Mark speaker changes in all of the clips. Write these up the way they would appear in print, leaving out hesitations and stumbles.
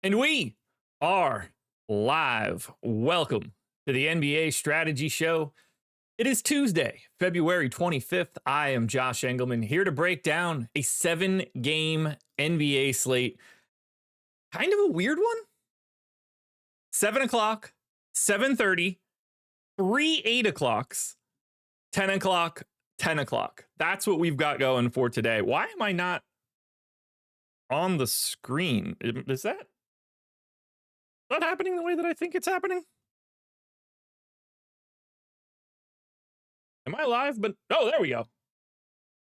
Speaker 1: And we are live. Welcome to the NBA Strategy Show. It is Tuesday, February 25th. I am Josh Engleman, here to break down a 7-game NBA slate. Kind of a weird one. 7 o'clock, 7:30, 3 8 o'clocks, 10 o'clock, 10 o'clock. That's what we've got going for today. Why am I not on the screen? Is that not happening the way that I think it's happening? Am I live? But oh, there we go.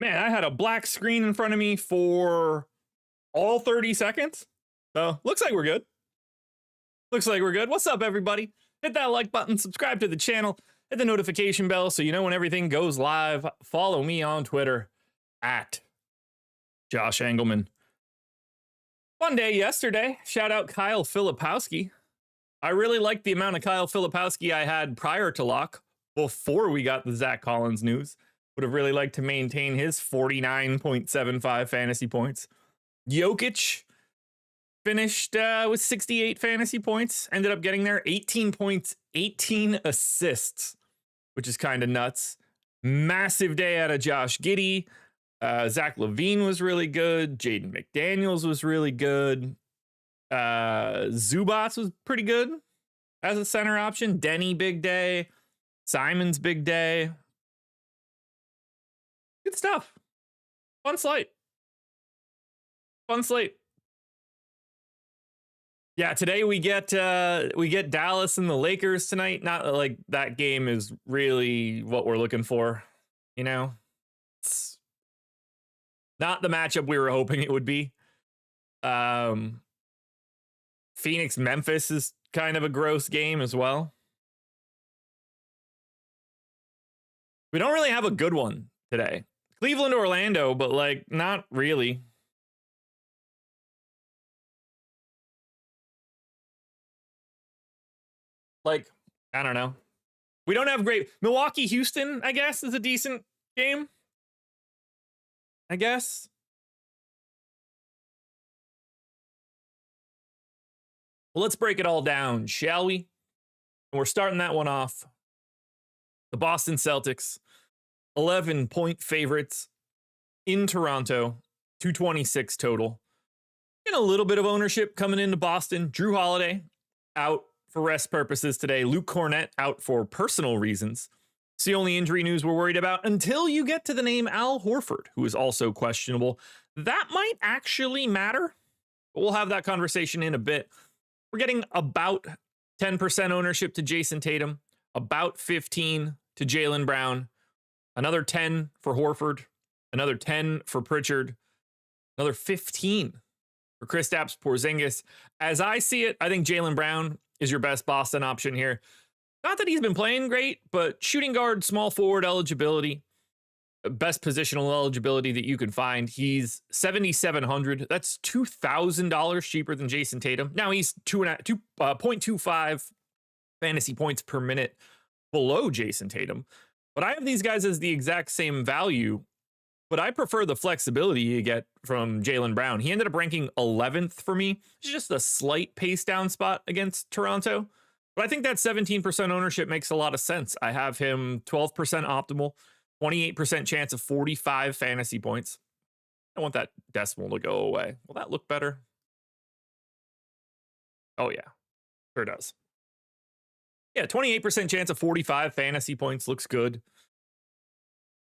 Speaker 1: Man, I had a black screen in front of me for all 30 seconds. So looks like we're good. Looks like we're good. What's up, everybody? Hit that like button, subscribe to the channel, hit the notification bell so you know when everything goes live. Follow me on Twitter at Josh Engleman. Fun day yesterday. Shout out Kyle Filipowski. I really liked the amount of Kyle Filipowski I had prior to lock, before we got the Zach Collins news. Would have really liked to maintain his 49.75 fantasy points. Jokic finished with 68 fantasy points. Ended up getting there. 18 points, 18 assists, which is kind of nuts. Massive day out of Josh Giddey. Zach LaVine was really good. Jaden McDaniels was really good. Zubats was pretty good as a center option. Denny, big day. Simon's big day. Good stuff. Fun slate. Fun slate. Yeah, today we get Dallas and the Lakers tonight. Not like that game is really what we're looking for, you know. It's not the matchup we were hoping it would be. Phoenix Memphis is kind of a gross game as well. We don't really have a good one today. Cleveland, Orlando, but like not really. Like, I don't know. We don't have great. Milwaukee, Houston, I guess, is a decent game. I guess. Well, let's break it all down, shall we? And we're starting that one off. The Boston Celtics, 11-point favorites in Toronto, 226 total. And a little bit of ownership coming into Boston. Drew Holiday out for rest purposes today. Luke Cornett out for personal reasons. It's the only injury news we're worried about until you get to the name Al Horford, who is also questionable. That might actually matter. But we'll have that conversation in a bit. We're getting about 10% ownership to Jason Tatum, about 15 to Jaylen Brown, another 10 for Horford, another 10 for Pritchard, another 15 for Kristaps Porzingis. As I see it, I think Jaylen Brown is your best Boston option here. Not that he's been playing great, but shooting guard, small forward eligibility, best positional eligibility that you can find. He's 7,700. That's $2,000 cheaper than Jason Tatum. Now he's 2.25 fantasy points per minute below Jason Tatum. But I have these guys as the exact same value, but I prefer the flexibility you get from Jaylen Brown. He ended up ranking 11th for me. It's just a slight pace down spot against Toronto. But I think that 17% ownership makes a lot of sense. I have him 12% optimal, 28% chance of 45 fantasy points. I want that decimal to go away. Will that look better? Oh, yeah. Sure does. Yeah, 28% chance of 45 fantasy points looks good.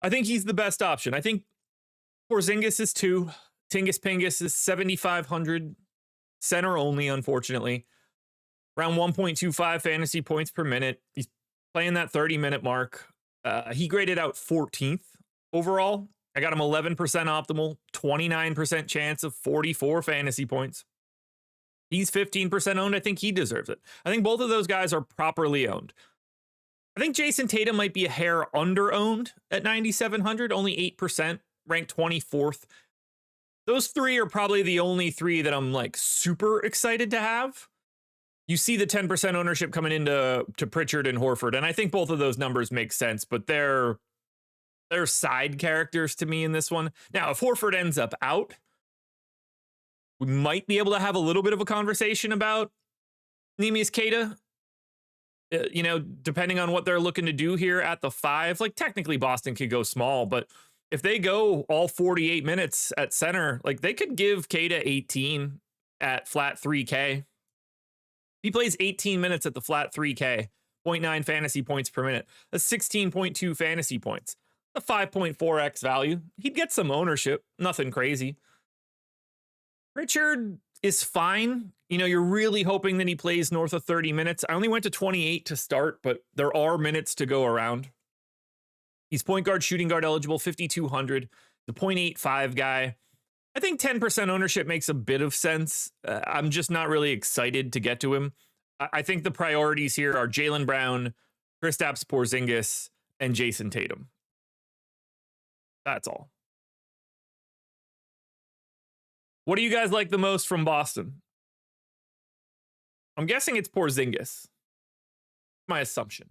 Speaker 1: I think he's the best option. I think Porzingis is 2. Tingus Pingus is 7,500. Center only, unfortunately. Around 1.25 fantasy points per minute. He's playing that 30-minute mark. He graded out 14th overall. I got him 11% optimal, 29% chance of 44 fantasy points. He's 15% owned. I think he deserves it. I think both of those guys are properly owned. I think Jason Tatum might be a hair under-owned at 9,700, only 8%, ranked 24th. Those three are probably the only three that I'm like super excited to have. You see the 10% ownership coming into Pritchard and Horford, and I think both of those numbers make sense, but they're side characters to me in this one. Now, if Horford ends up out, we might be able to have a little bit of a conversation about Neemias Queta. Depending on what they're looking to do here at the 5, like technically Boston could go small, but if they go all 48 minutes at center, like they could give Queta 18 at flat 3K. He plays 18 minutes at the flat 3K, 0.9 fantasy points per minute, a 16.2 fantasy points, a 5.4x value. He'd get some ownership, nothing crazy. Pritchard is fine. You're really hoping that he plays north of 30 minutes. I only went to 28 to start, but there are minutes to go around. He's point guard, shooting guard eligible, 5,200, the 0.85 guy. I think 10% ownership makes a bit of sense. I'm just not really excited to get to him. I think the priorities here are Jaylen Brown, Kristaps Porzingis, and Jason Tatum. That's all. What do you guys like the most from Boston? I'm guessing it's Porzingis. My assumption.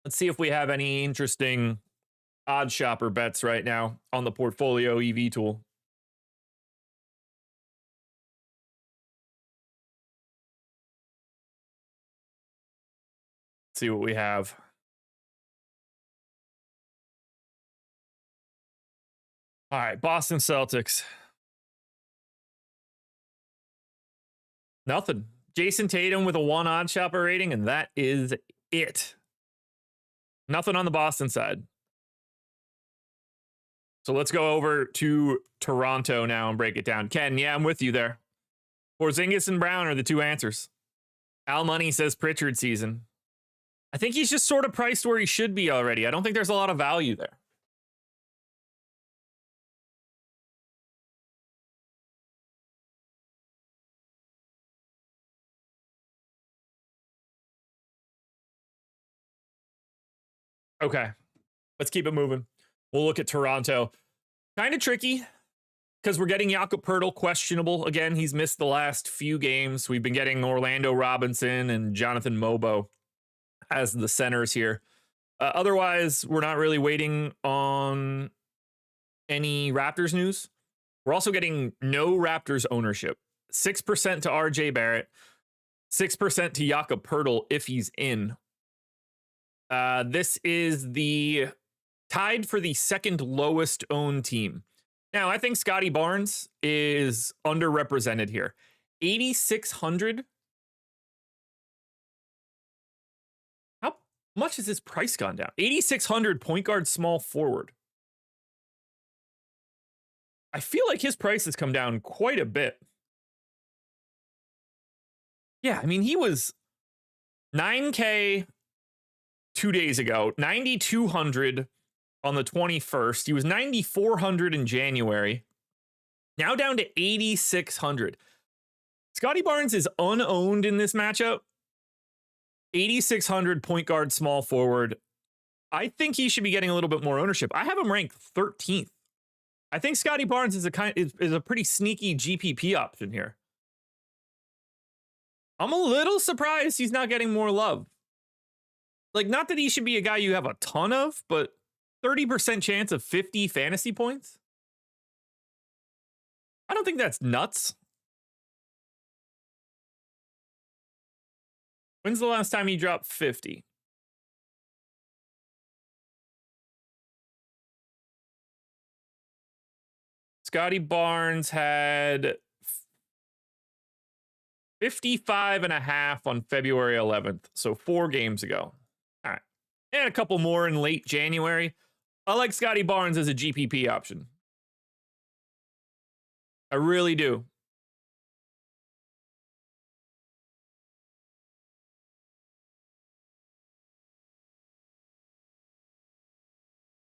Speaker 1: Let's see if we have any interesting OddsShopper bets right now on the Portfolio EV tool. Let's see what we have. All right, Boston Celtics. Nothing. Jason Tatum with a 1 OddsShopper rating, and that is it. Nothing on the Boston side. So let's go over to Toronto now and break it down. Ken, yeah, I'm with you there. Porzingis and Brown are the two answers. Al Money says Pritchard season. I think he's just sort of priced where he should be already. I don't think there's a lot of value there. Okay, let's keep it moving. We'll look at Toronto. Kind of tricky because we're getting Jakob Poeltl questionable. Again, he's missed the last few games. We've been getting Orlando Robinson and Jonathan Mobo as the centers here. Otherwise, we're not really waiting on any Raptors news. We're also getting no Raptors ownership. 6% to RJ Barrett, 6% to Jakob Poeltl if he's in. This is the tied for the second lowest owned team. Now, I think Scotty Barnes is underrepresented here. 8,600. How much has his price gone down? 8,600 point guard small forward. I feel like his price has come down quite a bit. Yeah, I mean, he was 9K 2 days ago, 9,200 on the 21st. He was 9,400 in January. Now down to 8,600. Scotty Barnes is unowned in this matchup. 8,600 point guard small forward. I think he should be getting a little bit more ownership. I have him ranked 13th. I think Scotty Barnes is a pretty sneaky GPP option here. I'm a little surprised he's not getting more love. Like, not that he should be a guy you have a ton of, but 30% chance of 50 fantasy points? I don't think that's nuts. When's the last time he dropped 50? Scotty Barnes had 55.5 on February 11th, so 4 games ago. All right. And a couple more in late January. I like Scotty Barnes as a GPP option. I really do.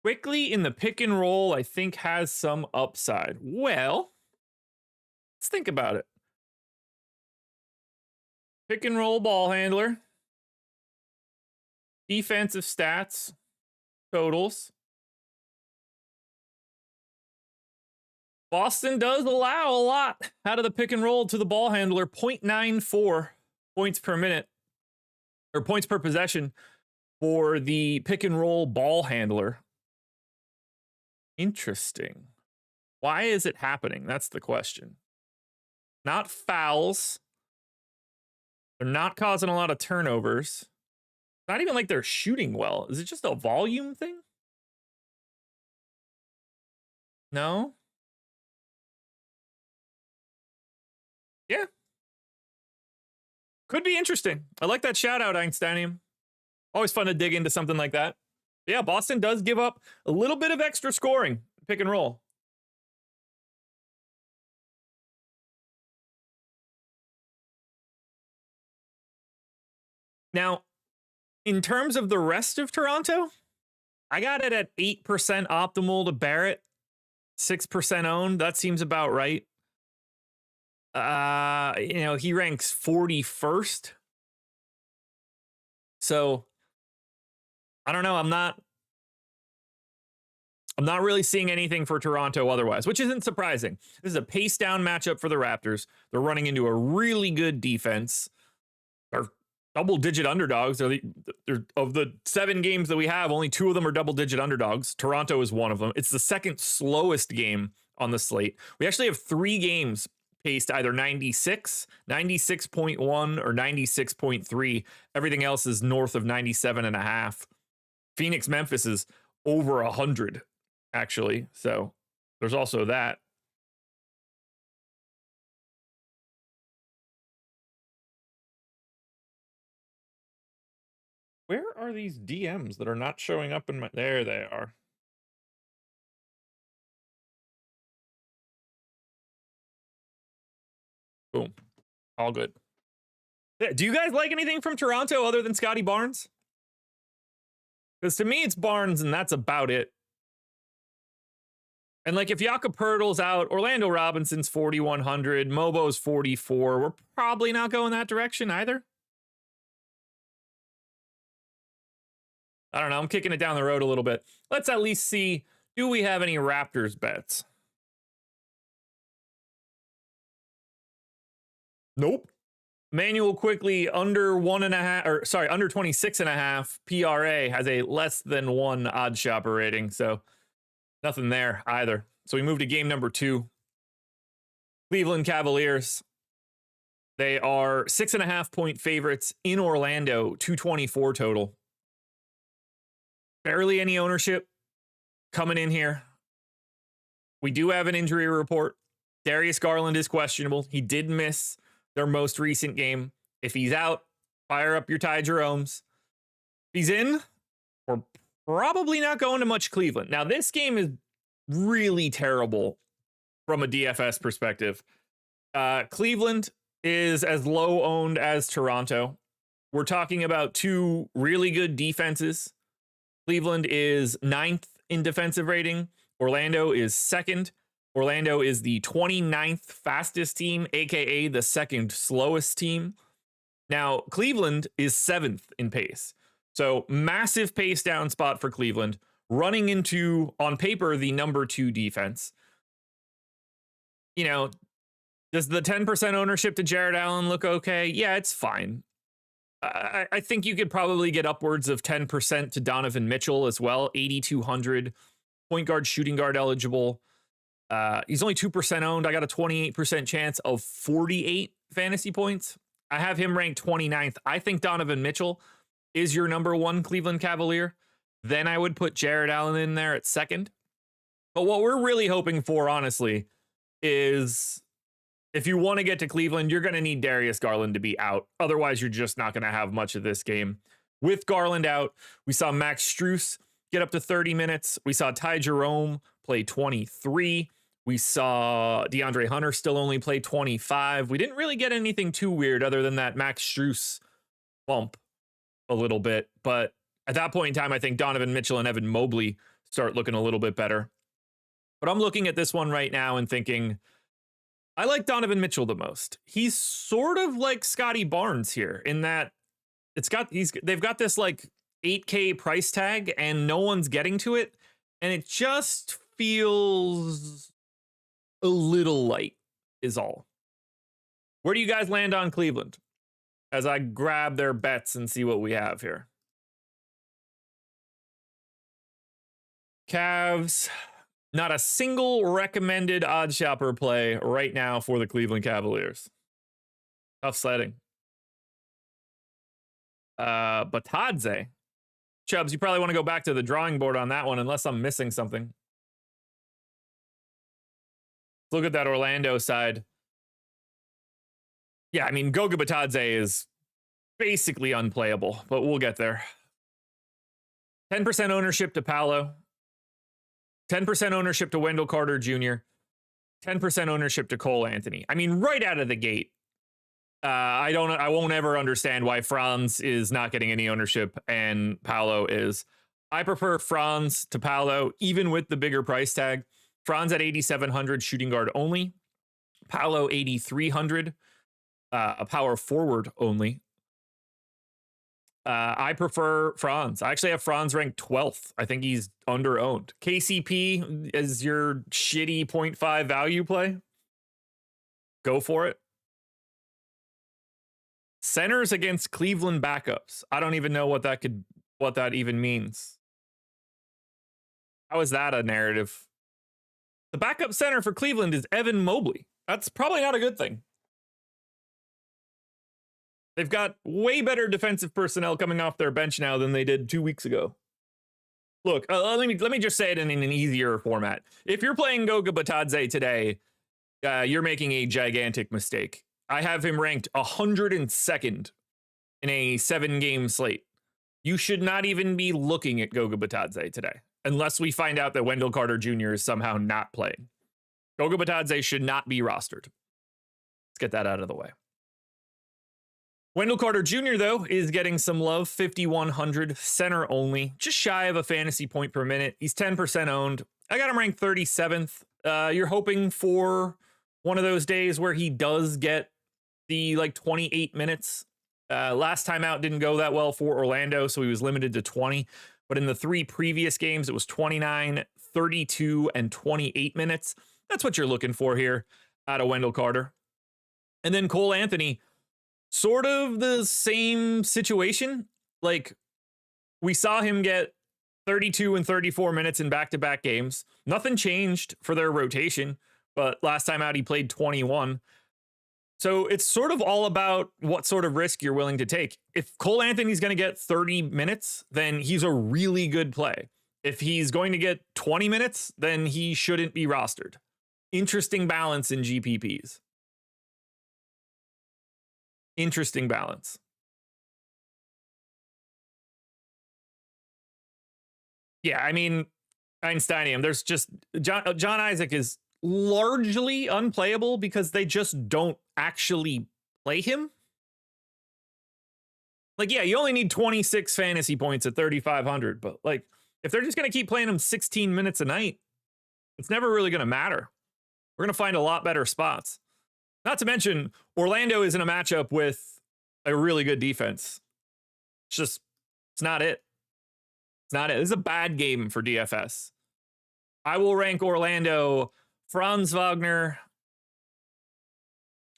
Speaker 1: Quickly in the pick and roll, I think has some upside. Well, let's think about it. Pick and roll ball handler. Defensive stats. Totals. Boston does allow a lot out of the pick and roll to the ball handler. 0.94 points per minute. Or points per possession for the pick and roll ball handler. Interesting. Why is it happening? That's the question. Not fouls. They're not causing a lot of turnovers. Not even like they're shooting well. Is it just a volume thing? No? Yeah. Could be interesting. I like that shout out, Einsteinium. Always fun to dig into something like that. Yeah, Boston does give up a little bit of extra scoring. Pick and roll. Now, in terms of the rest of Toronto, I got it at 8% optimal to Barrett, 6% owned. That seems about right. He ranks 41st. So I don't know. I'm not really seeing anything for Toronto otherwise, which isn't surprising. This is a pace down matchup for the Raptors. They're running into a really good defense. They're double-digit underdogs. They're of the 7 games that we have, only 2 of them are double-digit underdogs. Toronto is one of them. It's the second slowest game on the slate. We actually have 3 games paced either 96, 96.1, or 96.3. Everything else is north of 97.5. Phoenix, Memphis is over 100, actually. So there's also that. Where are these DMs that are not showing up in my... There they are. Boom. All good. Do you guys like anything from Toronto other than Scotty Barnes? Because to me, it's Barnes, and that's about it. And like if Jakob Poeltl's out, Orlando Robinson's 4,100, Mobo's 44. We're probably not going that direction either. I don't know. I'm kicking it down the road a little bit. Let's at least see, do we have any Raptors bets? Nope. Manuel quickly under 1.5, or sorry, under 26.5 PRA has a less than 1 OddsShopper rating. So nothing there either. So we move to game number 2. Cleveland Cavaliers. They are 6.5-point favorites in Orlando, 224 total. Barely any ownership coming in here. We do have an injury report. Darius Garland is questionable. He did miss their most recent game. If he's out, fire up your Ty Jeromes. If he's in, we're probably not going to much Cleveland. Now, this game is really terrible from a DFS perspective. Cleveland is as low owned as Toronto. We're talking about 2 really good defenses. Cleveland is 9th in defensive rating. Orlando is 2nd. Orlando is the 29th fastest team, aka the 2nd slowest team. Now, Cleveland is 7th in pace. So massive pace down spot for Cleveland, running into, on paper, the number 2 defense. You know, does the 10% ownership to Jared Allen look okay? Yeah, it's fine. I think you could probably get upwards of 10% to Donovan Mitchell as well. 8,200, point guard, shooting guard eligible. He's only 2% owned. I got a 28% chance of 48 fantasy points. I have him ranked 29th. I think Donovan Mitchell is your number 1 Cleveland Cavalier. Then I would put Jared Allen in there at 2nd. But what we're really hoping for, honestly, is if you want to get to Cleveland, you're going to need Darius Garland to be out. Otherwise, you're just not going to have much of this game. With Garland out, we saw Max Strus get up to 30 minutes. We saw Ty Jerome play 23. We saw DeAndre Hunter still only play 25. We didn't really get anything too weird other than that Max Strus bump a little bit. But at that point in time, I think Donovan Mitchell and Evan Mobley start looking a little bit better. But I'm looking at this one right now and thinking, I like Donovan Mitchell the most. He's sort of like Scotty Barnes here in that they've got this like 8K price tag and no one's getting to it. And it just feels a little light is all. Where do you guys land on Cleveland as I grab their bets and see what we have here? Cavs Not a single recommended OddsShopper play right now for the Cleveland Cavaliers. Tough sledding. Batadze. Chubbs, you probably want to go back to the drawing board on that one unless I'm missing something. Look at that Orlando side. Yeah, I mean, Goga Batadze is basically unplayable, but we'll get there. 10% ownership to Paolo. 10% ownership to Wendell Carter Jr. 10% ownership to Cole Anthony. I mean, right out of the gate, I won't ever understand why Franz is not getting any ownership and Paolo is. I prefer Franz to Paolo, even with the bigger price tag. Franz at 8,700 shooting guard only. Paolo 8,300 a power forward only. I prefer Franz. I actually have Franz ranked 12th. I think he's under-owned. KCP is your shitty 0.5 value play. Go for it. Centers against Cleveland backups. I don't even know what that even means. How is that a narrative? The backup center for Cleveland is Evan Mobley. That's probably not a good thing. They've got way better defensive personnel coming off their bench now than they did 2 weeks ago. Look, let me just say it in an easier format. If you're playing Goga Batadze today, you're making a gigantic mistake. I have him ranked 102nd in a 7-game slate. You should not even be looking at Goga Batadze today, unless we find out that Wendell Carter Jr. is somehow not playing. Goga Batadze should not be rostered. Let's get that out of the way. Wendell Carter Jr., though, is getting some love. 5,100, center only, just shy of a fantasy point per minute. He's 10% owned. I got him ranked 37th. You're hoping for one of those days where he does get the 28 minutes. Last time out didn't go that well for Orlando, so he was limited to 20. But in the 3 previous games, it was 29, 32, and 28 minutes. That's what you're looking for here out of Wendell Carter. And then Cole Anthony, sort of the same situation. Like, we saw him get 32 and 34 minutes in back-to-back games. Nothing changed for their rotation, but last time out he played 21. So it's sort of all about what sort of risk you're willing to take. If Cole Anthony's going to get 30 minutes, then he's a really good play. If he's going to get 20 minutes, then he shouldn't be rostered. Interesting balance in GPPs. Interesting balance. Yeah, I mean, Einsteinium, there's just John Isaac is largely unplayable because they just don't actually play him. Like, yeah, you only need 26 fantasy points at 3,500, but like, if they're just going to keep playing him 16 minutes a night, it's never really going to matter. We're going to find a lot better spots. Not to mention, Orlando is in a matchup with a really good defense. It's not it. It's not it. This is a bad game for DFS. I will rank Orlando Franz Wagner,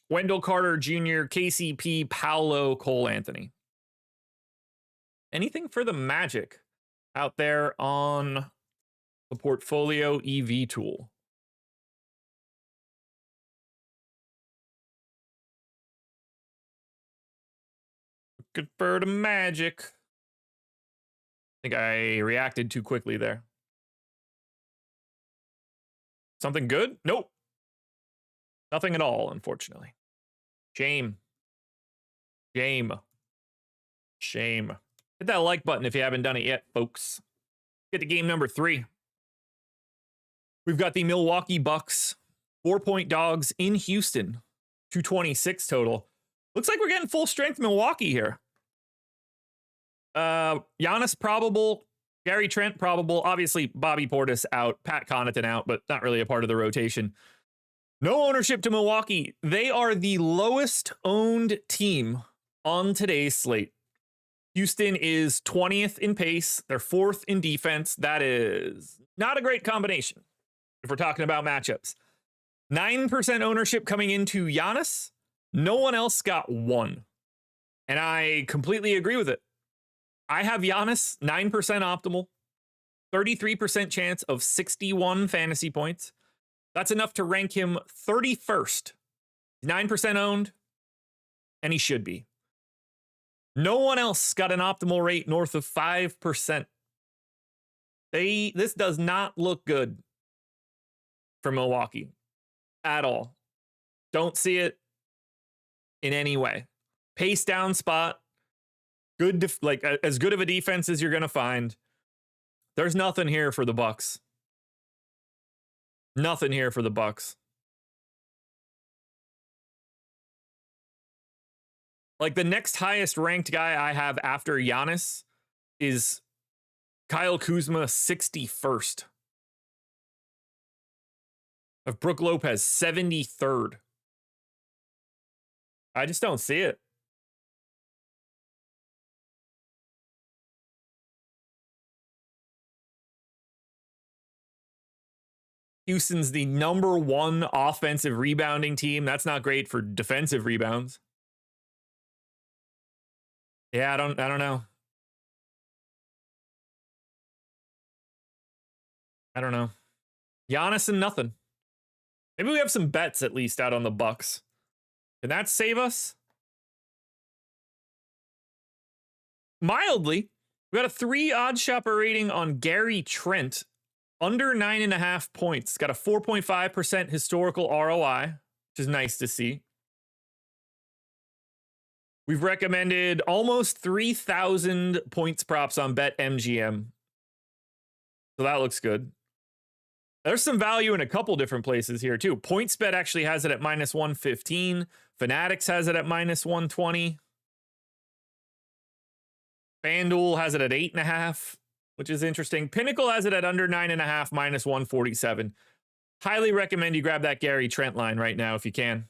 Speaker 1: Wendell Carter Jr., KCP, Paolo, Cole Anthony. Anything for the Magic out there on the Portfolio EV tool? Good for the Magic. I think I reacted too quickly there. Something good? Nope. Nothing at all, unfortunately. Shame. Shame. Shame. Hit that like button if you haven't done it yet, folks. Get to game number 3. We've got the Milwaukee Bucks, 4-point dogs in Houston, 226 total. Looks like we're getting full strength Milwaukee here. Giannis probable, Gary Trent probable, obviously Bobby Portis out, Pat Connaughton out, but not really a part of the rotation. No ownership to Milwaukee. They are the lowest owned team on today's slate. Houston is 20th in pace. They're 4th in defense. That is not a great combination if we're talking about matchups. 9% ownership coming into Giannis. No one else got 1. And I completely agree with it. I have Giannis 9% optimal. 33% chance of 61 fantasy points. That's enough to rank him 31st. 9% owned, and he should be. No one else got an optimal rate north of 5%. This does not look good for Milwaukee at all. Don't see it in any way. Pace down spot. Good, as good of a defense as you're going to find. There's nothing here for the Bucks. Nothing here for the Bucks. Like, the next highest ranked guy I have after Giannis is Kyle Kuzma, 61st. Of Brook Lopez, 73rd. I just don't see it. Houston's the #1 offensive rebounding team. That's not great for defensive rebounds. Yeah, I don't know. I don't know. Giannis and nothing. Maybe we have some bets at least out on the Bucks. Can that save us? Mildly. We got a 3 OddsShopper rating on Gary Trent. Under 9.5 points. Got a 4.5% historical ROI, which is nice to see. We've recommended almost 3,000 points props on BetMGM. So that looks good. There's some value in a couple different places here too. PointsBet actually has it at -115. Fanatics has it at -120. FanDuel has it at 8.5, which is interesting. Pinnacle has it at under 9.5, -147. Highly recommend you grab that Gary Trent line right now if you can.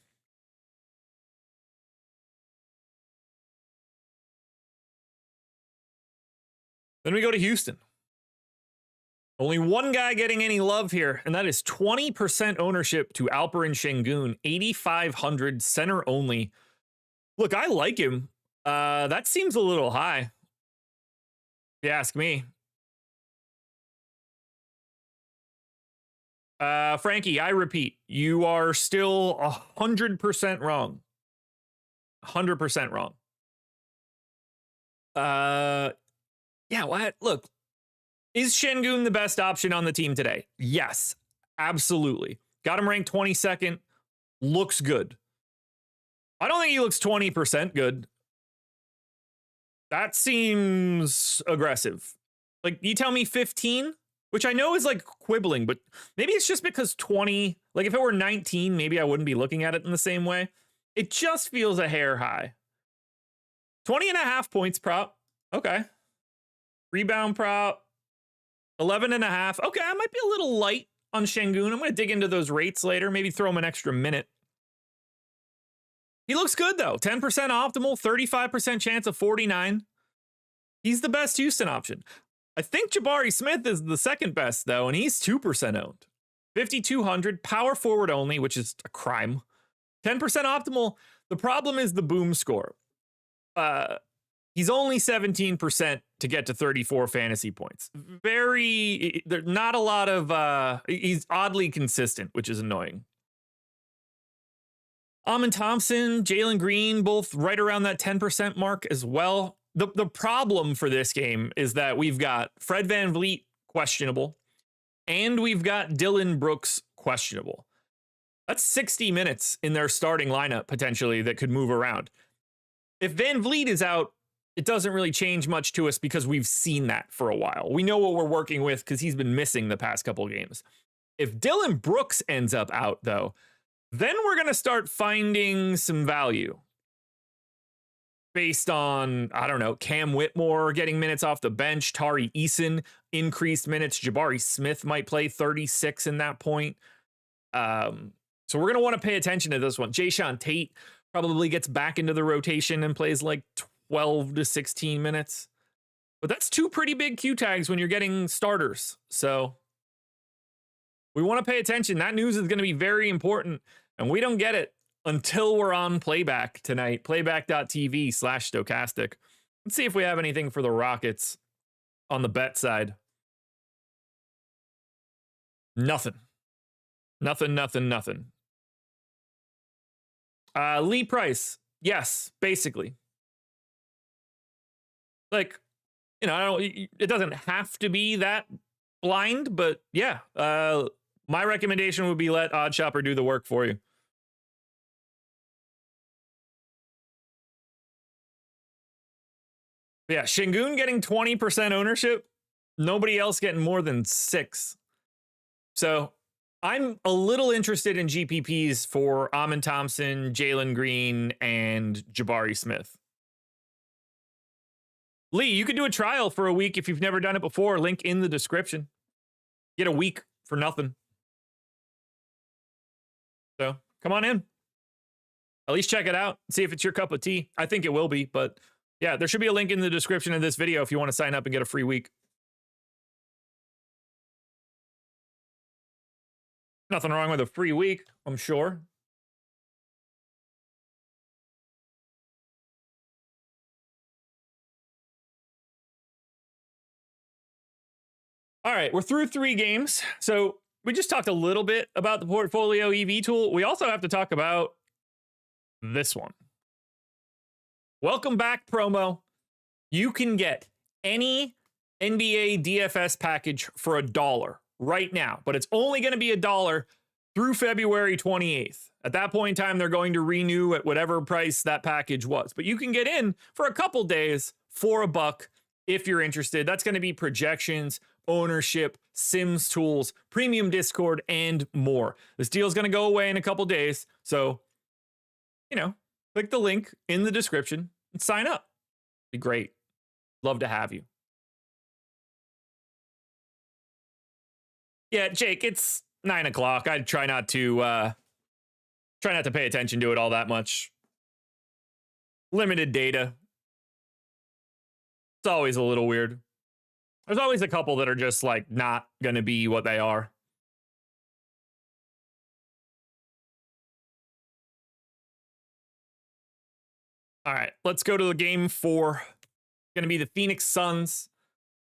Speaker 1: Then we go to Houston. Only one guy getting any love here, and that is 20% ownership to Alperen Şengün, 8,500 center only. Look, I like him. That seems a little high, if you ask me. Frankie, I repeat, you are still 100% wrong. 100% wrong. Yeah, what? Look, is Şengün the best option on the team today? Yes, absolutely. Got him ranked 22nd. Looks good. I don't think he looks 20% good. That seems aggressive. Like, you tell me 15, which I know is like quibbling, but maybe it's just because 20, like if it were 19, maybe I wouldn't be looking at it in the same way. It just feels a hair high. 20.5 points prop. Okay. Rebound prop. 11.5. Okay, I might be a little light on Şengün. I'm going to dig into those rates later. Maybe throw him an extra minute. He looks good, though. 10% optimal, 35% chance of 49. He's the best Houston option. I think Jabari Smith is the second best, though, and he's 2% owned. 5,200, power forward only, which is a crime. 10% optimal. The problem is the boom score. He's only 17% to get to 34 fantasy points. There's not a lot of, he's oddly consistent, which is annoying. Amin Thompson, Jalen Green, both right around that 10% mark as well. The problem for this game is that we've got Fred VanVleet questionable, and we've got Dillon Brooks questionable. That's 60 minutes in their starting lineup potentially that could move around. If VanVleet is out, it doesn't really change much to us because we've seen that for a while. We know what we're working with because he's been missing the past couple games. If Dillon Brooks ends up out, though, then we're going to start finding some value based on, I don't know, Cam Whitmore getting minutes off the bench, Tari Eason increased minutes, Jabari Smith might play 36 in that point. So we're going to want to pay attention to this one. Jayshawn Tate probably gets back into the rotation and plays like 12 to 16 minutes. But that's two pretty big Q tags when you're getting starters. So we want to pay attention. That news is going to be very important. And we don't get it until we're on Playback tonight. Playback.tv/Stokastic. Let's see if we have anything for the Rockets on the bet side. Nothing. Nothing. Lee Price. Yes, basically. Like, it doesn't have to be that blind, but yeah. My recommendation would be let OddsShopper do the work for you. Yeah, Şengün getting 20% ownership. Nobody else getting more than 6. So I'm a little interested in GPPs for Amin Thompson, Jalen Green, and Jabari Smith. Lee, you could do a trial for a week if you've never done it before. Link in the description. Get a week for nothing. So come on in. At least check it out. See if it's your cup of tea. I think it will be, but yeah, there should be a link in the description of this video if you want to sign up and get a free week. Nothing wrong with a free week, I'm sure. All right, we're through 3 games. So we just talked a little bit about the Portfolio EV tool. We also have to talk about this one. Welcome back promo. You can get any NBA DFS package for $1 right now, but it's only going to be $1 through February 28th. At that point in time, they're going to renew at whatever price that package was. But you can get in for a couple days for $1 if you're interested. That's going to be projections, ownership, Sims tools, premium Discord, and more. This deal is going to go away in a couple days. So, click the link in the description and sign up. Be great. Love to have you. Yeah, Jake, it's 9 o'clock. I'd try not to pay attention to it all that much. Limited data. It's always a little weird. There's always a couple that are just like not going to be what they are. All right, let's go to the game 4. Going to be the Phoenix Suns,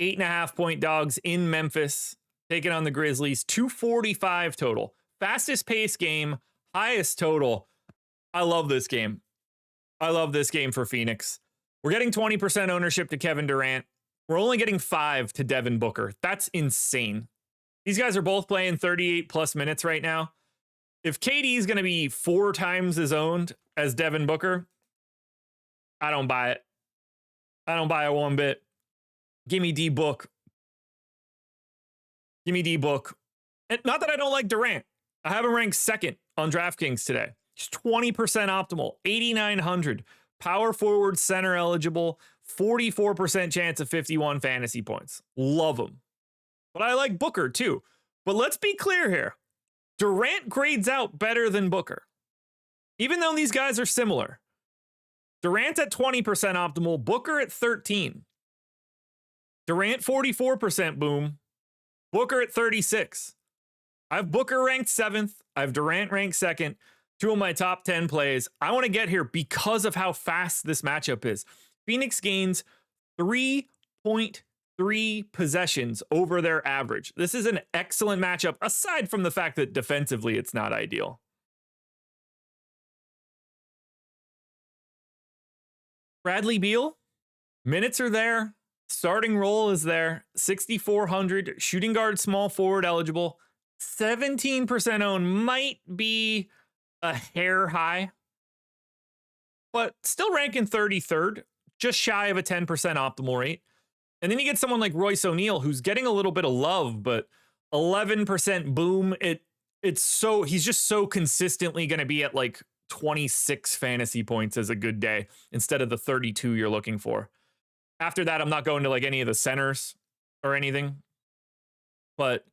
Speaker 1: 8.5-point dogs in Memphis, taking on the Grizzlies. 245 total. Fastest pace game, highest total. I love this game. I love this game for Phoenix. We're getting 20% ownership to Kevin Durant. We're only getting 5 to Devin Booker. That's insane. These guys are both playing 38 plus minutes right now. If KD is going to be 4 times as owned as Devin Booker, I don't buy it. I don't buy it one bit. Give me D-Book. Give me D-Book. And not that I don't like Durant. I have him ranked 2nd on DraftKings today. He's 20% optimal, 8,900. Power forward, center eligible, 44% chance of 51 fantasy points. Love him. But I like Booker too. But let's be clear here. Durant grades out better than Booker. Even though these guys are similar. Durant at 20% optimal, Booker at 13. Durant 44% boom, Booker at 36. I have Booker ranked 7th. I have Durant ranked 2nd. 2 of my top 10 plays. I want to get here because of how fast this matchup is. Phoenix gains 3.3 possessions over their average. This is an excellent matchup, aside from the fact that defensively it's not ideal. Bradley Beal, minutes are there. Starting role is there. 6,400. Shooting guard, small forward eligible. 17% owned. Might be a hair high, but still ranking 33rd. Just shy of a 10% optimal rate. And then you get someone like Royce O'Neal, who's getting a little bit of love, but 11% boom. He's just so consistently going to be at like 26 fantasy points as a good day instead of the 32 you're looking for. After that, I'm not going to like any of the centers or anything. But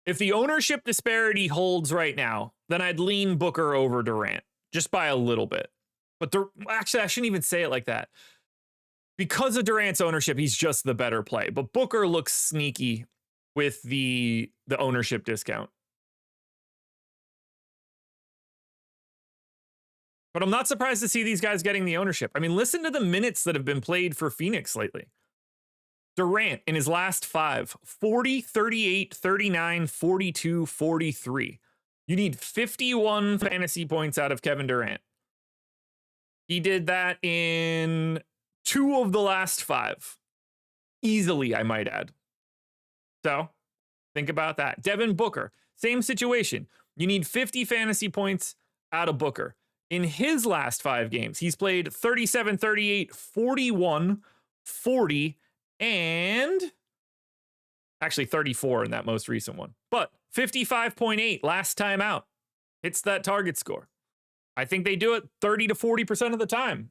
Speaker 1: if the ownership disparity holds right now, then I'd lean Booker over Durant just by a little bit. But actually, I shouldn't even say it like that. Because of Durant's ownership, he's just the better play. But Booker looks sneaky with the ownership discount. But I'm not surprised to see these guys getting the ownership. I mean, listen to the minutes that have been played for Phoenix lately. Durant in his last 5, 40, 38, 39, 42, 43. You need 51 fantasy points out of Kevin Durant. He did that in 2 of the last 5. Easily, I might add. So, think about that. Devin Booker, same situation. You need 50 fantasy points out of Booker. In his last 5 games, he's played 37, 38, 41, 40, and actually 34 in that most recent one. But 55.8 last time out. Hits that target score. I think they do it 30 to 40% of the time.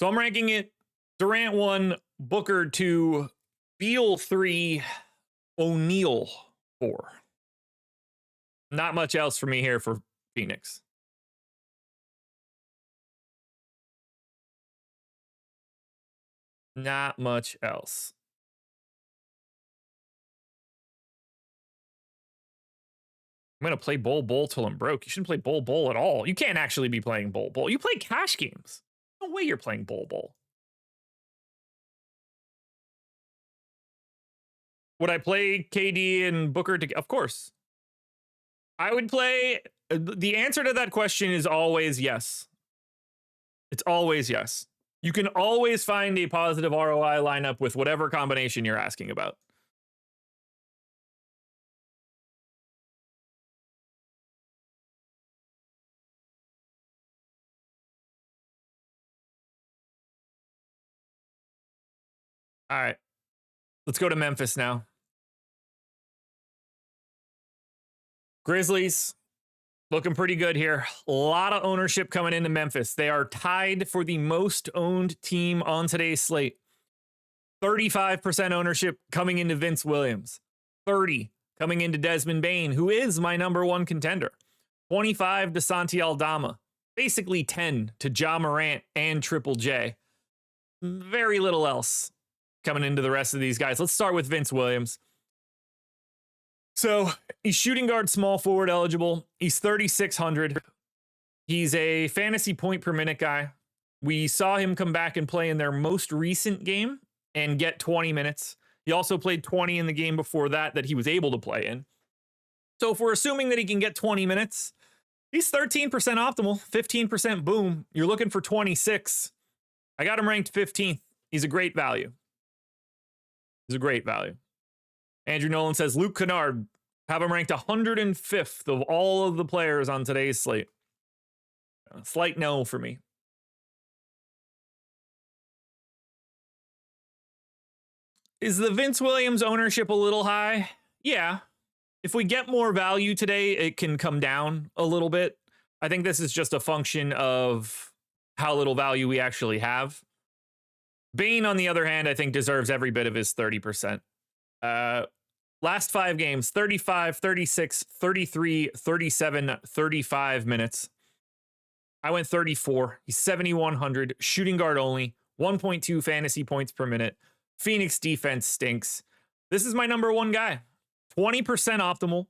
Speaker 1: So I'm ranking it Durant 1, Booker 2, Beal 3, O'Neal 4. Not much else for me here for Phoenix. Not much else. I'm going to play Bowl till I'm broke. You shouldn't play Bowl at all. You can't actually be playing Bowl. You play cash games. No way you're playing Bowl. Would I play KD and Booker together? Of course. I would play. The answer to that question is always yes. It's always yes. You can always find a positive ROI lineup with whatever combination you're asking about. All right. Let's go to Memphis now. Grizzlies looking pretty good here. A lot of ownership coming into Memphis. They are tied for the most owned team on today's slate. 35% ownership coming into Vince Williams. 30 coming into Desmond Bane, who is my number 1 contender. 25 to Santi Aldama. Basically 10 to Ja Morant and Triple J. Very little else coming into the rest of these guys. Let's start with Vince Williams. So he's shooting guard, small forward eligible. He's 3,600. He's a fantasy point per minute guy. We saw him come back and play in their most recent game and get 20 minutes. He also played 20 in the game before that he was able to play in. So if we're assuming that he can get 20 minutes, he's 13% optimal, 15% boom. You're looking for 26. I got him ranked 15th. He's a great value. He's a great value. Andrew Nolan says, Luke Kennard, have him ranked 105th of all of the players on today's slate. A slight no for me. Is the Vince Williams ownership a little high? Yeah. If we get more value today, it can come down a little bit. I think this is just a function of how little value we actually have. Bane, on the other hand, I think deserves every bit of his 30%. Last 5 games, 35, 36, 33, 37, 35 minutes. I went 34. He's 7,100, shooting guard only, 1.2 fantasy points per minute. Phoenix defense stinks. This is my number 1 guy. 20% optimal,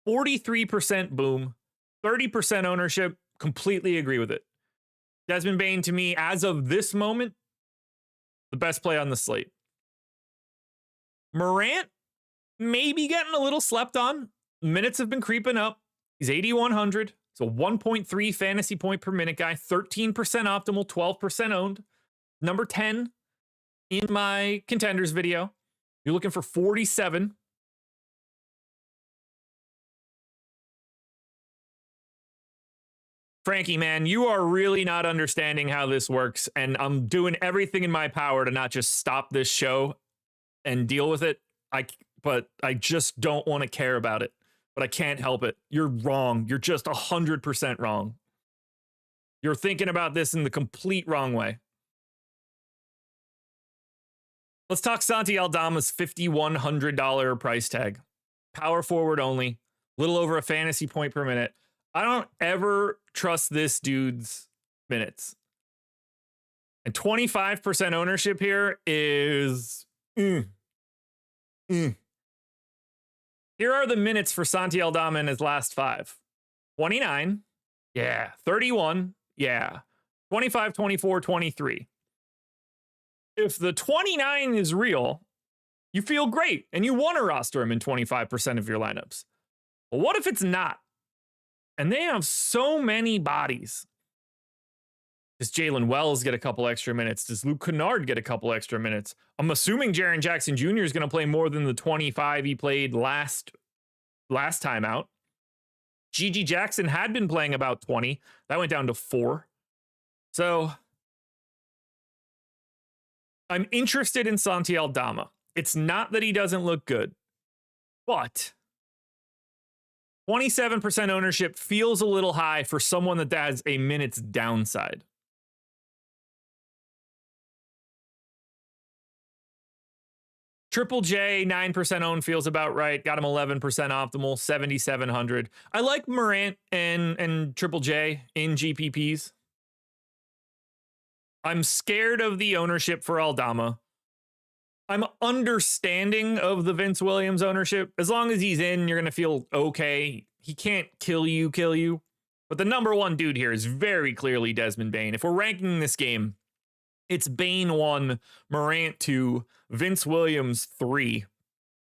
Speaker 1: 43% boom, 30% ownership. Completely agree with it. Desmond Bane, to me, as of this moment, the best play on the slate. Morant, maybe getting a little slept on. Minutes have been creeping up. He's 8,100. So 1.3 fantasy point per minute guy. 13% optimal, 12% owned. Number 10 in my contenders video. You're looking for 47. Frankie, man, you are really not understanding how this works. And I'm doing everything in my power to not just stop this show and deal with it. But I just don't want to care about it. But I can't help it. You're wrong. You're just 100% wrong. You're thinking about this in the complete wrong way. Let's talk Santi Aldama's $5,100 price tag. Power forward only. Little over a fantasy point per minute. I don't ever trust this dude's minutes. And 25% ownership here is... Here are the minutes for Santi Aldama in his last 5. 29. Yeah. 31. Yeah. 25, 24, 23. If the 29 is real, you feel great and you want to roster him in 25% of your lineups. But what if it's not? And they have so many bodies. Does Jalen Wells get a couple extra minutes? Does Luke Kennard get a couple extra minutes? I'm assuming Jaren Jackson Jr. is going to play more than the 25 he played last time out. Gigi Jackson had been playing about 20. That went down to 4. So I'm interested in Santi Aldama. It's not that he doesn't look good, but 27% ownership feels a little high for someone that has a minutes downside. Triple J, 9% owned feels about right. Got him 11% optimal, 7,700. I like Morant and Triple J in GPPs. I'm scared of the ownership for Aldama. I'm understanding of the Vince Williams ownership. As long as he's in, you're going to feel okay. He can't kill you. But the number one dude here is very clearly Desmond Bane. If we're ranking this game, it's Bane 1, Morant 2, Vince Williams 3,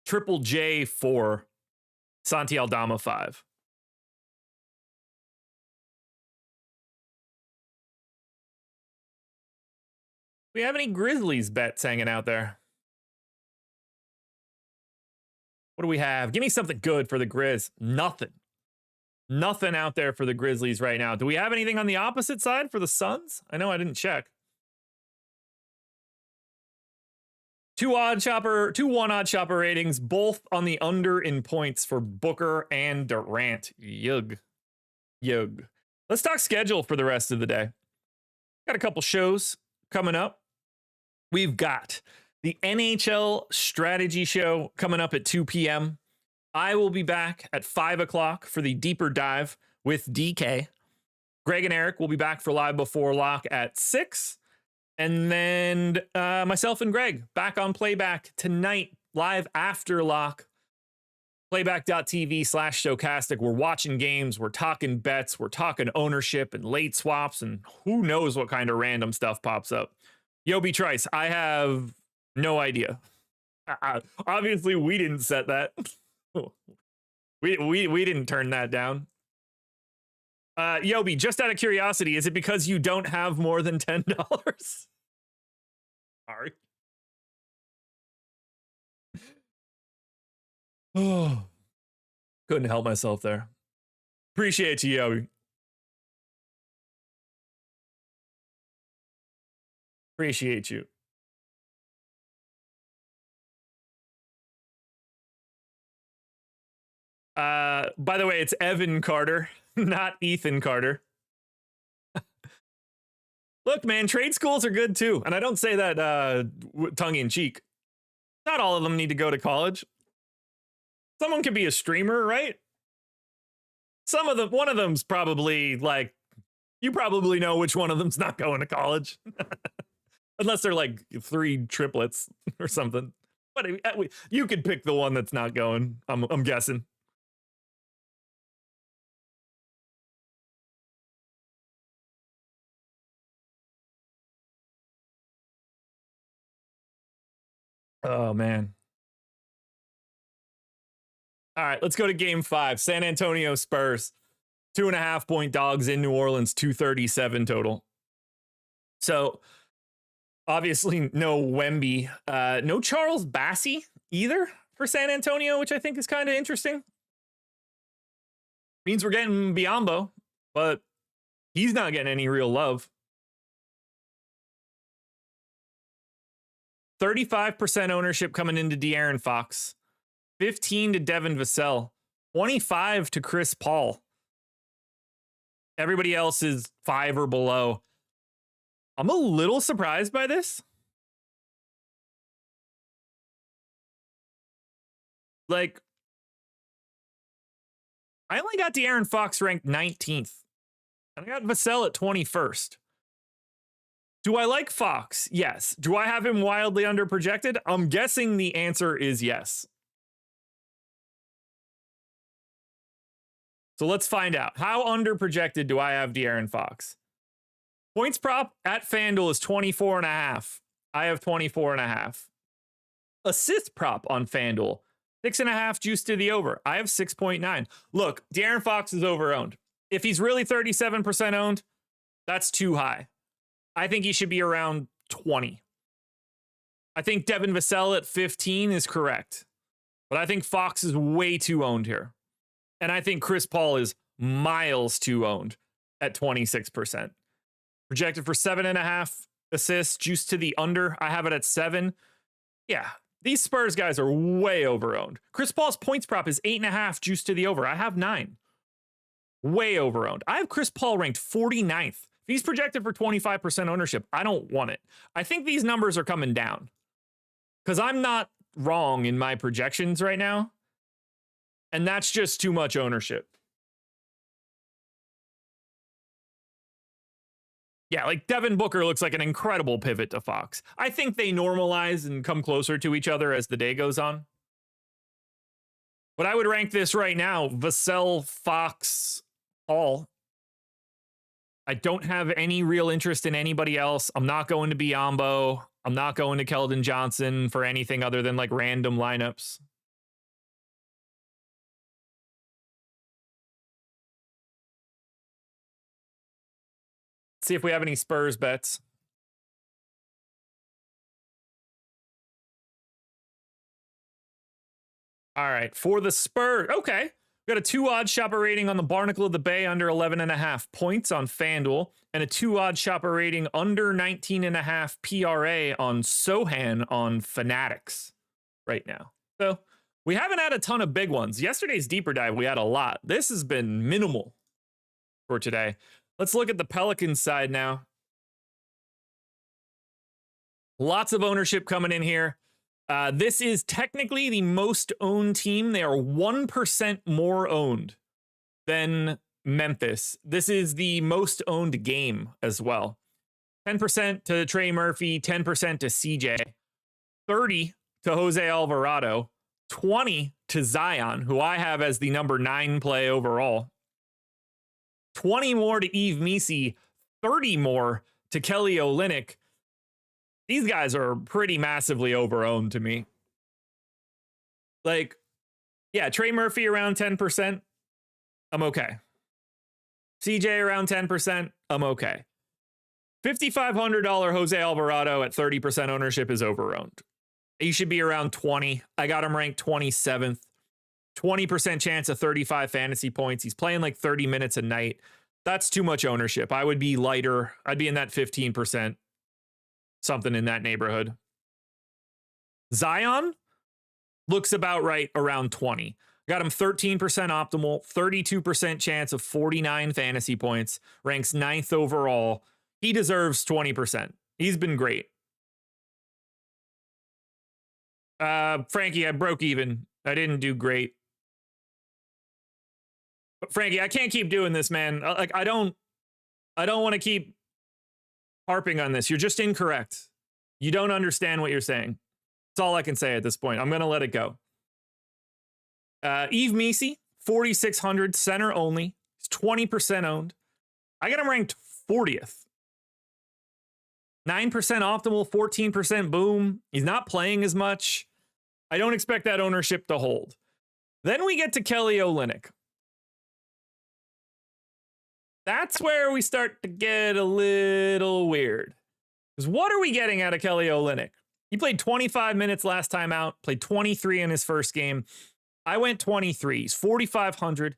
Speaker 1: Triple J 4, Santi Aldama 5. We have any Grizzlies bets hanging out there? What do we have? Give me something good for the Grizz. Nothing out there for the Grizzlies right now. Do we have anything on the opposite side for the Suns? I know I didn't check. Two one odd shopper ratings, both on the under in points for Booker and Durant. Yug. Let's talk schedule for the rest of the day. Got a couple shows coming up. We've got the NHL strategy show coming up at 2 p.m. I will be back at 5 o'clock for the deeper dive with DK. Greg and Eric will be back for live before lock at 6. And then myself and Greg back on playback tonight, live after lock. Playback.tv/Stokastic. We're watching games. We're talking bets. We're talking ownership and late swaps. And who knows what kind of random stuff pops up. Yobi Trice, I have no idea. Obviously, we didn't set that. we didn't turn that down. Yobi, just out of curiosity, is it because you don't have more than $10? Sorry. Oh, couldn't help myself there. Appreciate you, Yobi. Appreciate you. By the way, it's Evan Carter, not Ethan Carter. Look, man, trade schools are good too. And I don't say that tongue in cheek. Not all of them need to go to college. Someone can be a streamer, right? One of them's probably like, you probably know which one of them's not going to college. Unless they're like 3 triplets or something. But you could pick the one that's not going, I'm guessing. Oh, man. All right, let's go to game 5. San Antonio Spurs. 2.5 point dogs in New Orleans, 237 total. So, obviously, no Wemby. No Charles Bassey either for San Antonio, which I think is kind of interesting. Means we're getting Biyombo, but he's not getting any real love. 35% ownership coming into De'Aaron Fox. 15 to Devin Vassell. 25 to Chris Paul. Everybody else is 5 or below. I'm a little surprised by this. Like, I only got De'Aaron Fox ranked 19th. And I got Vassell at 21st. Do I like Fox? Yes. Do I have him wildly underprojected? I'm guessing the answer is yes. So let's find out. How underprojected do I have De'Aaron Fox? Points prop at FanDuel is 24.5. I have 24.5. Assist prop on FanDuel, 6.5 juice to the over. I have 6.9. Look, De'Aaron Fox is overowned. If he's really 37% owned, that's too high. I think he should be around 20. I think Devin Vassell at 15 is correct. But I think Fox is way too owned here. And I think Chris Paul is miles too owned at 26%. Projected for 7.5 assists, juice to the under. I have it at 7. Yeah, these Spurs guys are way overowned. Chris Paul's points prop is 8.5, juice to the over. I have 9. Way overowned. I have Chris Paul ranked 49th. If he's projected for 25% ownership, I don't want it. I think these numbers are coming down because I'm not wrong in my projections right now. And that's just too much ownership. Yeah, like Devin Booker looks like an incredible pivot to Fox. I think they normalize and come closer to each other as the day goes on. But I would rank this right now, Vassell, Fox, Paul. I don't have any real interest in anybody else. I'm not going to Biyombo. I'm not going to Keldon Johnson for anything other than like random lineups. See if we have any Spurs bets. All right, for the Spurs. Okay, we got a 2 OddsShopper rating on the Barnacle of the Bay under 11.5 points on FanDuel, and a 2 OddsShopper rating under 19.5 PRA on Sohan on Fanatics right now. So we haven't had a ton of big ones. Yesterday's deeper dive, we had a lot. This has been minimal for today. Let's look at the Pelicans side now. Lots of ownership coming in here. This is technically the most owned team. They are 1% more owned than Memphis. This is the most owned game as well. 10% to Trey Murphy, 10% to CJ, 30 to Jose Alvarado, 20 to Zion, who I have as the number 9 play overall. 20 more to Yves Missi, 30 more to Kelly Olynyk. These guys are pretty massively overowned to me. Like, yeah, Trey Murphy around 10%, I'm okay. CJ around 10%, I'm okay. $5,500 Jose Alvarado at 30% ownership is overowned. He should be around 20. I got him ranked 27th. 20% chance of 35 fantasy points. He's playing like 30 minutes a night. That's too much ownership. I would be lighter. I'd be in that 15%, something in that neighborhood. Zion looks about right around 20. Got him 13% optimal, 32% chance of 49 fantasy points, ranks 9th overall. He deserves 20%. He's been great. Frankie, I broke even. I didn't do great. But Frankie, I can't keep doing this, man. Like, I don't want to keep harping on this. You're just incorrect. You don't understand what you're saying. That's all I can say at this point. I'm going to let it go. Yves Missi, 4,600, center only. He's 20% owned. I got him ranked 40th. 9% optimal, 14% boom. He's not playing as much. I don't expect that ownership to hold. Then we get to Kelly Olynyk. That's where we start to get a little weird. Because what are we getting out of Kelly Olynyk? He played 25 minutes last time out, played 23 in his first game. I went 23. He's 4,500,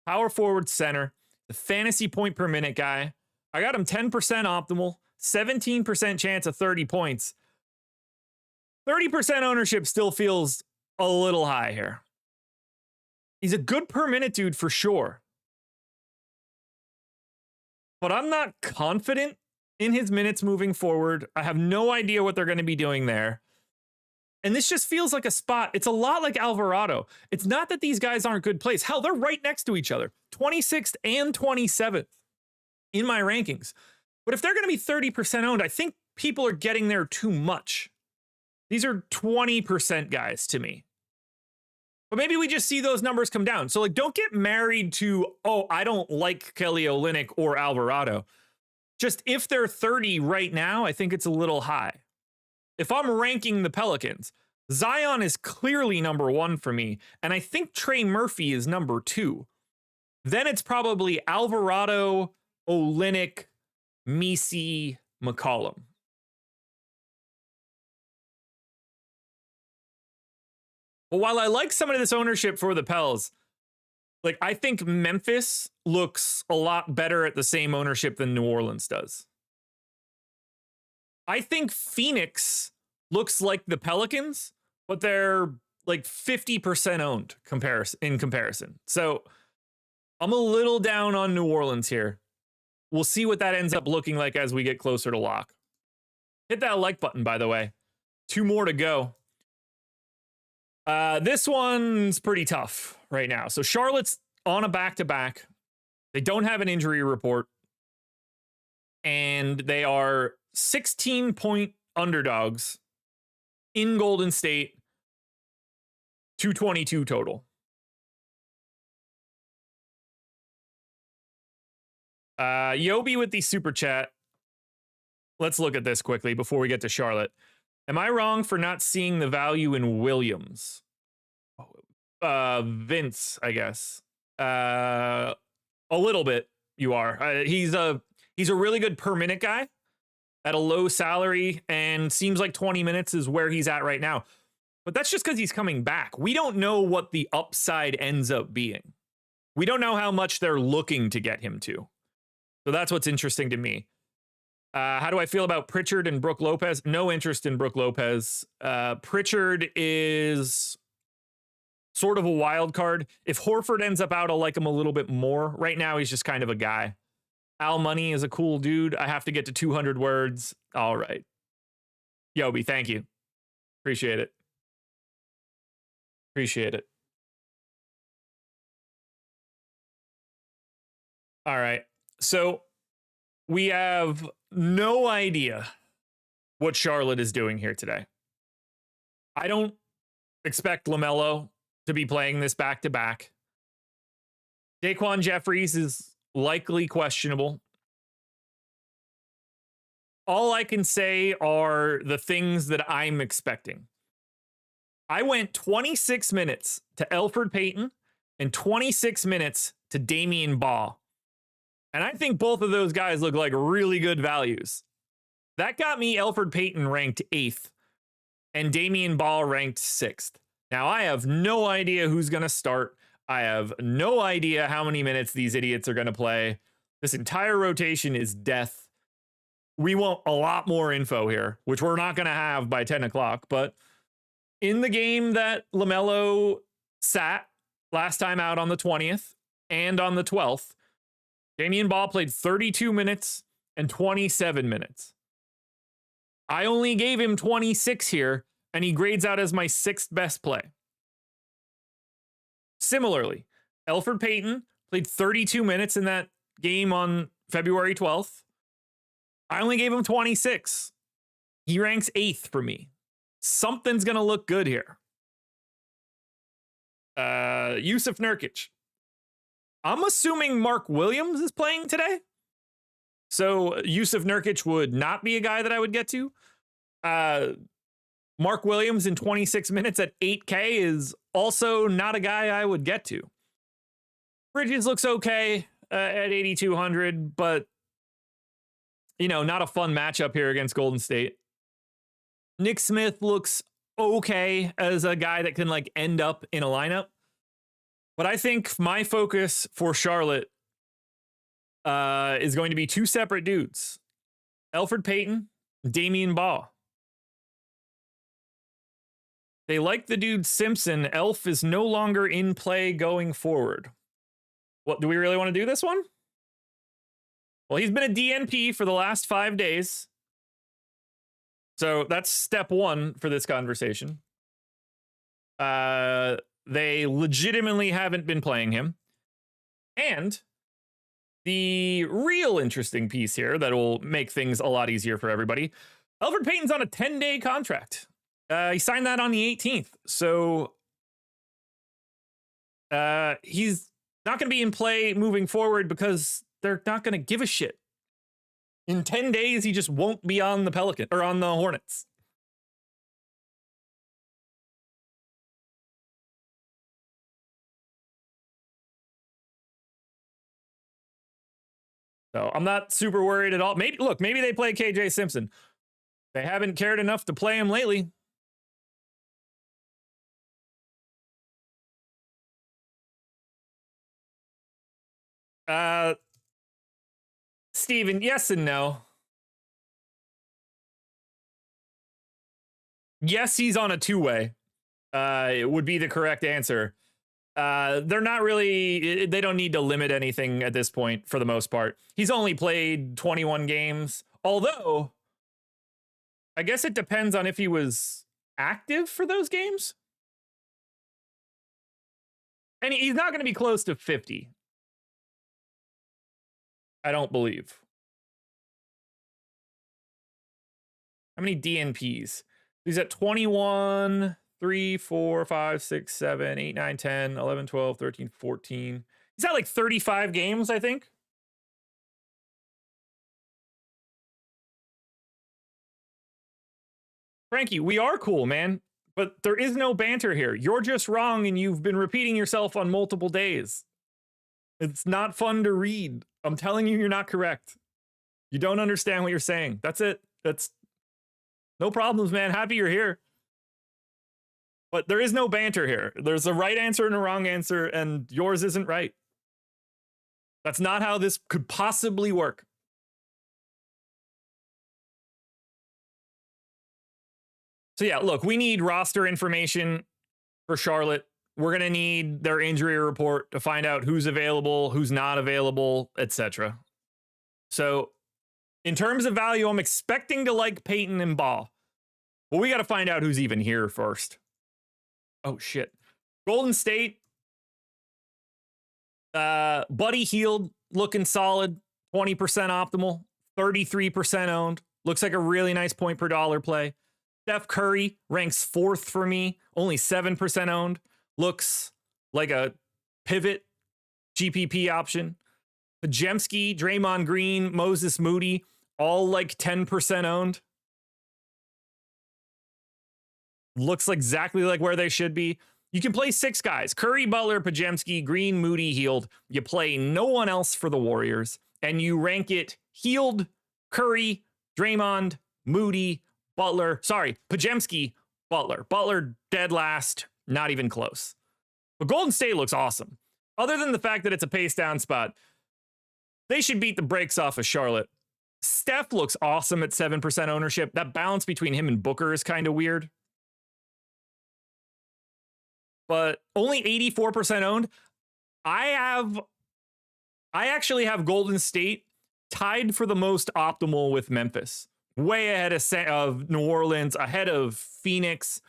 Speaker 1: power forward center, the fantasy point per minute guy. I got him 10% optimal, 17% chance of 30 points. 30% ownership still feels a little high here. He's a good per minute dude for sure. But I'm not confident in his minutes moving forward. I have no idea what they're going to be doing there. And this just feels like a spot. It's a lot like Alvarado. It's not that these guys aren't good plays. Hell, they're right next to each other. 26th and 27th in my rankings. But if they're going to be 30% owned, I think people are getting there too much. These are 20% guys to me. But maybe we just see those numbers come down. So, like, don't get married to, oh, I don't like Kelly Olynyk or Alvarado. Just if they're 30 right now, I think it's a little high. If I'm ranking the Pelicans, Zion is clearly number 1 for me, and I think Trey Murphy is number 2. Then it's probably Alvarado, Olynyk, Messi, McCollum. But while I like some of this ownership for the Pels, like I think Memphis looks a lot better at the same ownership than New Orleans does. I think Phoenix looks like the Pelicans, but they're like 50% owned in comparison. So I'm a little down on New Orleans here. We'll see what that ends up looking like as we get closer to lock. Hit that like button, by the way. 2 more to go. This one's pretty tough right now. So Charlotte's on a back-to-back. They don't have an injury report. And they are 16-point underdogs in Golden State. 222 total. Yobi with the super chat. Let's look at this quickly before we get to Charlotte. Am I wrong for not seeing the value in Williams? Vince, I guess. A little bit. You are. He's a really good per minute guy at a low salary, and seems like 20 minutes is where he's at right now. But that's just because he's coming back. We don't know what the upside ends up being. We don't know how much they're looking to get him to. So that's what's interesting to me. How do I feel about Pritchard and Brook Lopez? No interest in Brook Lopez. Pritchard is sort of a wild card. If Horford ends up out, I'll like him a little bit more. Right now, he's just kind of a guy. Al Money is a cool dude. I have to get to 200 words. All right. Yobi, thank you. Appreciate it. Appreciate it. All right. So we have no idea what Charlotte is doing here today. I don't expect LaMelo to be playing this back-to-back. Daquan Jeffries is likely questionable. All I can say are the things that I'm expecting. I went 26 minutes to Elfrid Payton and 26 minutes to Damian Baugh. And I think both of those guys look like really good values. That got me Elfrid Payton ranked 8th and Damian Baugh ranked 6th. Now, I have no idea who's going to start. I have no idea how many minutes these idiots are going to play. This entire rotation is death. We want a lot more info here, which we're not going to have by 10 o'clock. But in the game that LaMelo sat last time out on the 20th and on the 12th, Damian Baugh played 32 minutes and 27 minutes. I only gave him 26 here, and he grades out as my 6th best play. Similarly, Elfrid Payton played 32 minutes in that game on February 12th. I only gave him 26. He ranks 8th for me. Something's going to look good here. Yusuf Nurkic. I'm assuming Mark Williams is playing today. So Yusuf Nurkic would not be a guy that I would get to. Mark Williams in 26 minutes at 8K is also not a guy I would get to. Bridges looks okay at 8,200, but, you know, not a fun matchup here against Golden State. Nick Smith looks okay as a guy that can like end up in a lineup. But I think my focus for Charlotte is going to be 2 separate dudes. Elfrid Payton, Damian Baugh. They like the dude Simpson. Elf is no longer in play going forward. What, do we really want to do this one? Well, he's been a DNP for the last 5 days. So that's step 1 for this conversation. They legitimately haven't been playing him. And the real interesting piece here that will make things a lot easier for everybody. Elfrid Payton's on a 10-day contract. He signed that on the 18th. So he's not going to be in play moving forward because they're not going to give a shit. In 10 days, he just won't be on the Pelican or on the Hornets. So I'm not super worried at all. Maybe they play KJ Simpson. They haven't cared enough to play him lately. Steven, yes and no. Yes, he's on a two-way. It would be the correct answer. They're not really, they don't need to limit anything at this point for the most part. He's only played 21 games, although I guess it depends on if he was active for those games. And he's not going to be close to 50. I don't believe. How many DNPs? He's at 21, 3, 4, 5, 6, 7, 8, 9, 10, 11, 12, 13, 14. He's at like 35 games, I think. Frankie, we are cool, man. But there is no banter here. You're just wrong, and you've been repeating yourself on multiple days. It's not fun to read. I'm telling you, you're not correct. You don't understand what you're saying. That's it. That's no problems, man. Happy you're here. But there is no banter here. There's a right answer and a wrong answer, and yours isn't right. That's not how this could possibly work. So yeah, look, we need roster information for Charlotte. We're going to need their injury report to find out who's available, who's not available, etc. So in terms of value, I'm expecting to like Peyton and Ball. But we got to find out who's even here first. Oh, shit. Golden State. Buddy Hield looking solid. 20% optimal. 33% owned. Looks like a really nice point per dollar play. Steph Curry ranks 4th for me. Only 7% owned. Looks like a pivot GPP option. Pajemski, Draymond Green, Moses Moody, all like 10% owned. Looks exactly like where they should be. You can play 6 guys. Curry, Butler, Pajemski, Green, Moody, Hield. You play no one else for the Warriors. And you rank it Hield, Curry, Draymond, Moody, Butler. Sorry, Pajemski, Butler. Butler dead last. Not even close. But Golden State looks awesome. Other than the fact that it's a pace down spot, they should beat the brakes off of Charlotte. Steph looks awesome at 7% ownership. That balance between him and Booker is kind of weird. But only 84% owned. I actually have Golden State tied for the most optimal with Memphis. Way ahead of New Orleans, ahead of Phoenix.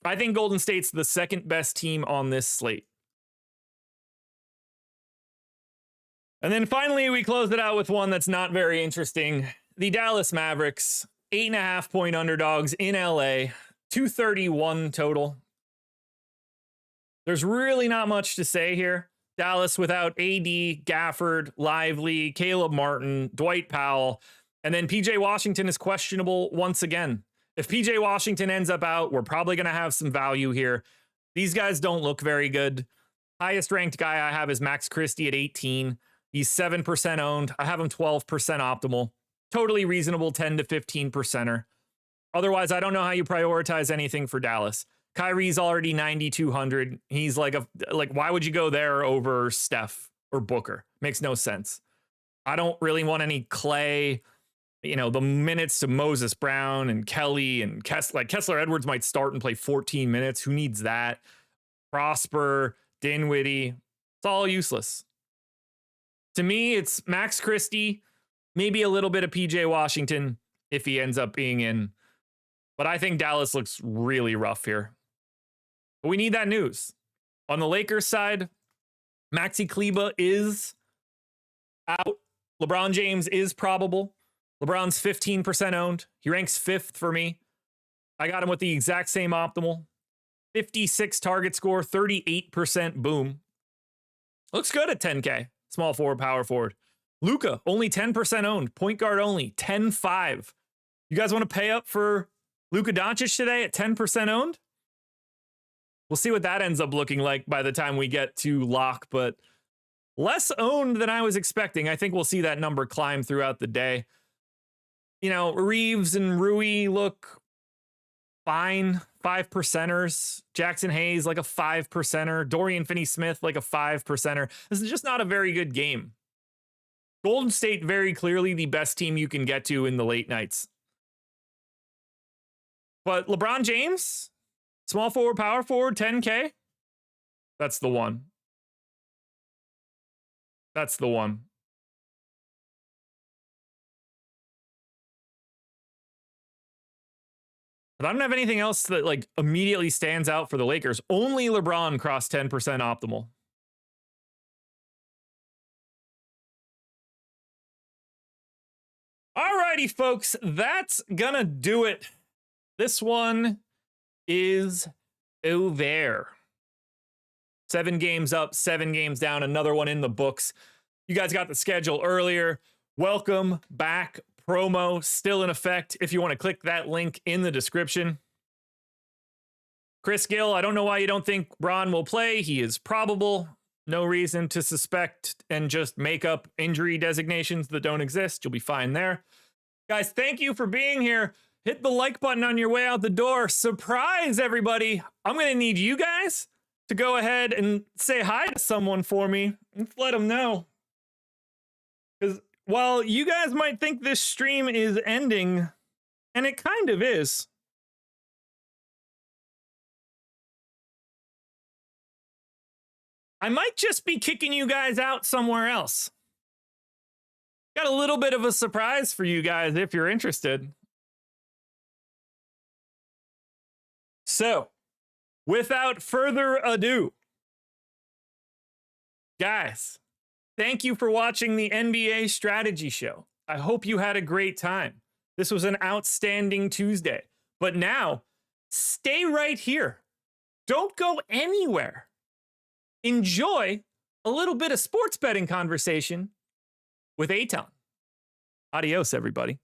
Speaker 1: I think Golden State's the second best team on this slate. And then finally, we close it out with one that's not very interesting. The Dallas Mavericks, 8.5-point underdogs in LA, 231 total. There's really not much to say here. Dallas without AD, Gafford, Lively, Caleb Martin, Dwight Powell, and then PJ Washington is questionable once again. If PJ Washington ends up out, we're probably going to have some value here. These guys don't look very good. Highest ranked guy I have is Max Christie at 18. He's 7% owned. I have him 12% optimal. Totally reasonable 10 to 15%er. Otherwise, I don't know how you prioritize anything for Dallas. Kyrie's already 9,200. He's like why would you go there over Steph or Booker? Makes no sense. I don't really want any Clay. You know, the minutes to Moses Brown and Kelly and Kessler Edwards might start and play 14 minutes. Who needs that? Prosper, Dinwiddie. It's all useless. To me, it's Max Christie, maybe a little bit of PJ Washington if he ends up being in. But I think Dallas looks really rough here. But we need that news. On the Lakers side, Maxi Kleber is out. LeBron James is probable. LeBron's 15% owned. He ranks 5th for me. I got him with the exact same optimal. 56 target score, 38% boom. Looks good at 10K. Small forward, power forward. Luka, only 10% owned. Point guard only, 10-5. You guys want to pay up for Luka Doncic today at 10% owned? We'll see what that ends up looking like by the time we get to lock, but less owned than I was expecting. I think we'll see that number climb throughout the day. You know, Reeves and Rui look fine, 5%ers. Jackson Hayes, like a 5%er. Dorian Finney-Smith, like a 5%er. This is just not a very good game. Golden State, very clearly the best team you can get to in the late nights. But LeBron James, small forward, power forward, 10K. That's the one. That's the one. But I don't have anything else that like immediately stands out for the Lakers. Only LeBron crossed 10% optimal. Alrighty, folks, that's gonna do it. This one is over. 7 games up, 7 games down, another one in the books. You guys got the schedule earlier. Welcome back. Promo still in effect if you want to click that link in the description. Chris Gill, I don't know why you don't think Bron will play. He is probable. No reason to suspect and just make up injury designations that don't exist. You'll be fine there. Guys, thank you for being here. Hit the like button on your way out the door. Surprise, everybody. I'm going to need you guys to go ahead and say hi to someone for me and let them know. Because while you guys might think this stream is ending, and it kind of is, I might just be kicking you guys out somewhere else. Got a little bit of a surprise for you guys if you're interested. So, without further ado, guys, thank you for watching the NBA Strategy Show. I hope you had a great time. This was an outstanding Tuesday. But now, stay right here. Don't go anywhere. Enjoy a little bit of sports betting conversation with Aton. Adios, everybody.